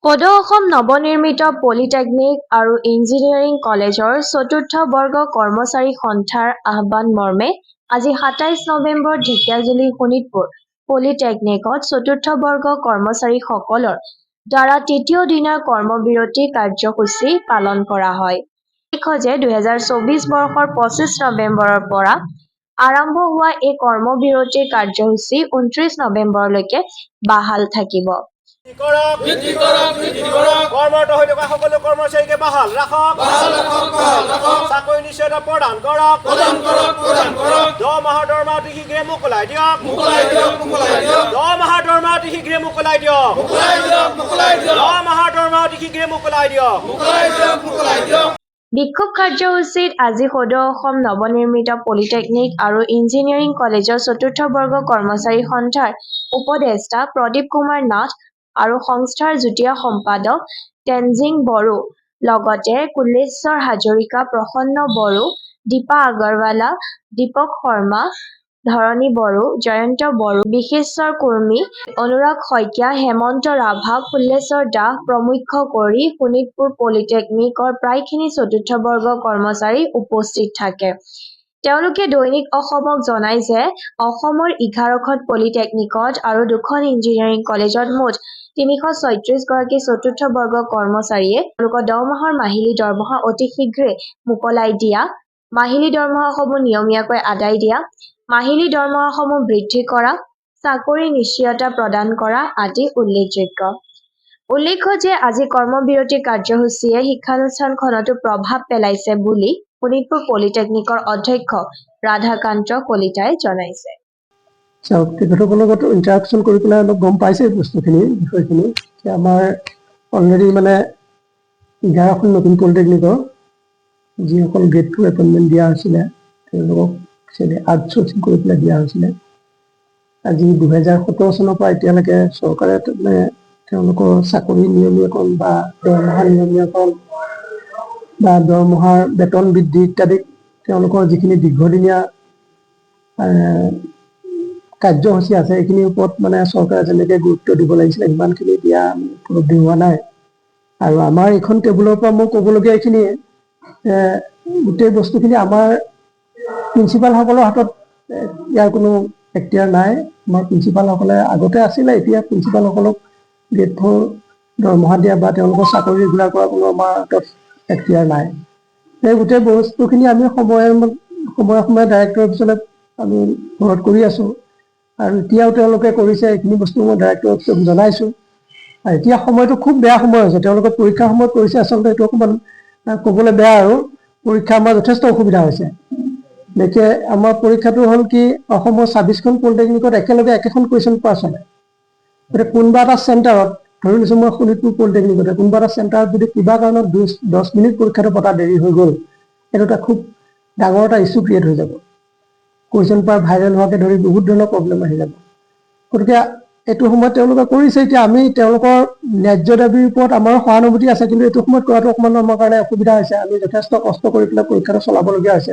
সদৌ অসম নৱনিৰ্মিত পলিটেকনিক আৰু ইঞ্জিনিয়াৰিং কলেজৰ চতুৰ্থ বৰ্গ কৰ্মচাৰী সন্থাৰ আহ্বান মৰ্মে আজি ২৭ নৱেম্বৰ ঢেকিয়াজুলি শোণিতপুৰ পলিটেকনিকত চতুৰ্থ বৰ্গ কৰ্মচাৰীসকলৰ দ্বাৰা তৃতীয় দিনৰ কৰ্মবিৰতি কাৰ্যসূচী পালন কৰা হয়। উল্লেখ্য যে ২০২৪ বৰ্ষৰ ২৫ নৱেম্বৰৰ পৰা আৰম্ভ হোৱা এই কৰ্মবিৰতিৰ কাৰ্যসূচী ২৯ নৱেম্বৰলৈকে বাহাল থাকিব। কৰ্মৰত হৈ থকা সকলো কৰ্মচাৰীকে বাহাল ৰাখক, চাকৰি নিশ্চয়তা প্ৰদান কৰক, 10 মাহৰ দৰমহা অতি শীঘ্ৰে মোকলাই দিয়ক, 10 মাহৰ দৰমহা অতি শীঘ্ৰে মোকলাই দিয়ক, 10 মাহৰ দৰমহা অতি শীঘ্ৰে মোকলাই দিয়ক। বিক্ষোভ কাৰ্যসূচীত আজি সদৌ অসম নৱনিৰ্মিত পলিটেকনিক আৰু ইঞ্জিনিয়াৰিং কলেজৰ চতুৰ্থ বৰ্গ কৰ্মচাৰী সন্থাৰ উপদেষ্টা প্ৰদীপ কুমাৰ নাথ আৰু সংস্থাৰ যুটীয়া সম্পাদক তেনজিং বড়ো, লগতে কুলেশ্বৰ হাজৰিকা, প্ৰসন্ন বড়ো, দীপা আগৰৱালা, দীপক শৰ্মা, ধৰণী বড়ো, জয়ন্ত বড়ো, বিশেশ্বৰ কুৰ্মী, অনুৰাগ শইকীয়া, হেমন্ত ৰাভা, ফুল্লেশ্বৰ দাস প্ৰমুখ কৰি শোণিতপুৰ পলিটেকনিকৰ প্ৰায়খিনি চতুৰ্থ বৰ্গ কৰ্মচাৰী উপস্থিত থাকে। তেওঁলোকে দৈনিক অসমক জনায় যে অসমৰ 11খন পলিটেকনিকত আৰু 2খন ইঞ্জিনিয়াৰিং কলেজত মুঠ ৩৩৬ গৰাকী চতুৰ্থ বৰ্গ কৰ্মচাৰীয়ে তেওঁলোকৰ 10 মাহৰ মাহিলী দৰমহা অতি শীঘ্ৰে মোকলাই দিয়া, মাহিলী দৰমহাসমূহ নিয়মীয়াকৈ আদায় দিয়া, মাহিলী দৰমহাসমূহ বৃদ্ধি কৰা, চাকৰি নিশ্চয়তা প্ৰদান কৰা আদি উল্লেখযোগ্য। উল্লেখ্য যে আজি কৰ্মবিৰতি কাৰ্যসূচীয়ে শিক্ষানুষ্ঠানখনতো প্ৰভাৱ পেলাইছে বুলি শোণিতপুৰ পলিটেকনিকৰ অধ্যক্ষ ৰাধাকান্ত কলিতাই জনাইছে। তেখেতসকলৰ লগত ইণ্টাৰেকশ্যন কৰি পেলাই অলপ গম পাইছে বস্তুখিনি, বিষয়খিনি। আমাৰ অলৰেডি 11খন নতুন পলিটেকনিকৰ যিসকল গ্ৰেড 2 এপইণ্টমেণ্ট দিয়া হৈছিলে তেওঁলোকক আউটচোৰ্চিং কৰি পেলাই দিয়া হৈছিলে। আজি 2017 চনৰ পৰা এতিয়ালৈকে চৰকাৰে তেওঁলোকৰ চাকৰি নিয়মীয়াকৰণ বা দৰমহা নিয়মীয়াকৰণ বা দৰমহাৰ বেতন বৃদ্ধি ইত্যাদি তেওঁলোকৰ যিখিনি দীৰ্ঘদিনীয়া কাৰ্যসূচী আছে এইখিনিৰ ওপৰত চৰকাৰে যেনেকৈ গুৰুত্ব দিব লাগিছিলে সিমানখিনি দিয়া উপলব্ধি হোৱা নাই। আৰু আমাৰ এইখন টেবুলৰ পৰা মই ক'বলগীয়া এইখিনিয়ে, গোটেই বস্তুখিনি আমাৰ প্ৰিন্সিপালসকলৰ হাতত ইয়াৰ কোনো এখতিয়াৰ নাই। আমাৰ প্ৰিন্সিপালসকলে আগতে আছিলে, এতিয়া প্ৰিন্সিপালসকলক গ্ৰেড 4 দৰমহা দিয়া বা তেওঁলোকৰ চাকৰি ৰেগুলাৰ কৰা কোনো আমাৰ হাতত এখতিয়াৰ নাই। এই গোটেই বস্তুখিনি আমি সময়ে সময়ে ডাইৰেক্টৰ অফিচলৈ আমি ঘৰত কৰি আছোঁ আৰু এতিয়াও তেওঁলোকে কৰিছে। এইখিনি বস্তু মই ডাইৰেক্টৰ অফিচক জনাইছোঁ। আৰু এতিয়া সময়টো খুব বেয়া সময় হৈছে, তেওঁলোকে পৰীক্ষাৰ সময়ত কৰিছে। আচলতে এইটো অকণমান ক'বলৈ বেয়া, আৰু পৰীক্ষা আমাৰ যথেষ্ট অসুবিধা হৈছে। গতিকে আমাৰ পৰীক্ষাটো হ'ল কি, অসমৰ 26খন পলিটেকনিকত একেলগে একেখন কুৱেশ্যন পেপাৰ চলে। গতিকে কোনোবা এটা চেণ্টাৰত, ধৰি লৈছোঁ মই শোণিতপুৰ পলিটেকনিকতে, কোনোবা এটা চেণ্টাৰত যদি কিবা কাৰণত 10 মিনিট পৰীক্ষাটো পতা দেৰি হৈ গ'ল, এইটো এটা খুব ডাঙৰ এটা ইছ্যু ক্ৰিয়েট হৈ যাব। কুৱেশ্যন পেপাৰ ভাইৰেল হোৱাকে ধৰি বহুত ধৰণৰ প্ৰব্লেম আহি যাব। গতিকে এইটো সময়ত তেওঁলোকে কৰিছে। এতিয়া আমি তেওঁলোকৰ ন্যায্য দাবীৰ ওপৰত আমাৰো সহানুভূতি আছে, কিন্তু এইটো সময়ত কৰাটো অকণমান আমাৰ কাৰণে অসুবিধা হৈছে। আমি যথেষ্ট কষ্ট কৰি পেলাই পৰীক্ষাটো চলাবলগীয়া হৈছে।